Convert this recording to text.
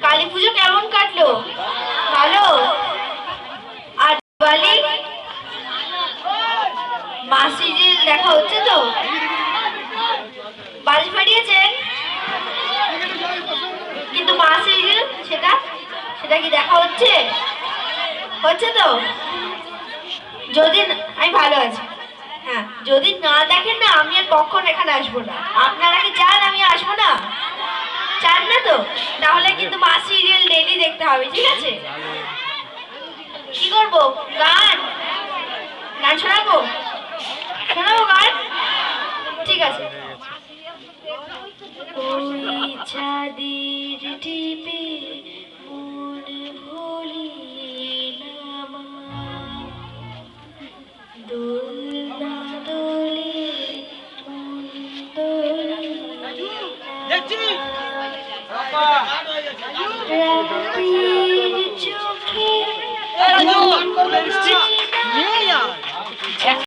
কালী পুজো কেমন কাটলো? ভালো। আর দিওয়ালি মা সিরিয়াল দেখা হচ্ছে তো? বাজি ফাটিয়েছেন? কিন্তু মা সিরিয়াল সেটা সেটা কি দেখা হচ্ছে? হচ্ছে তো? যদি আমি ভালো আছি। হ্যাঁ, যদি না দেখেন না আমি আর কখন এখানে আসবো না। আপনারা কি চান আমি আসবো না? চান না তো? তাহলে কিন্তু মা সিরিয়াল ডেইলি দেখতে হবে, ঠিক আছে? কি করবো? গান গান শোনাবো? শোনাবো গান? ঠিক আছে। ওই চাঁদের টিপে মন ভুলিয়ে নামা, দোলনা দোলে মন দোলে নামা।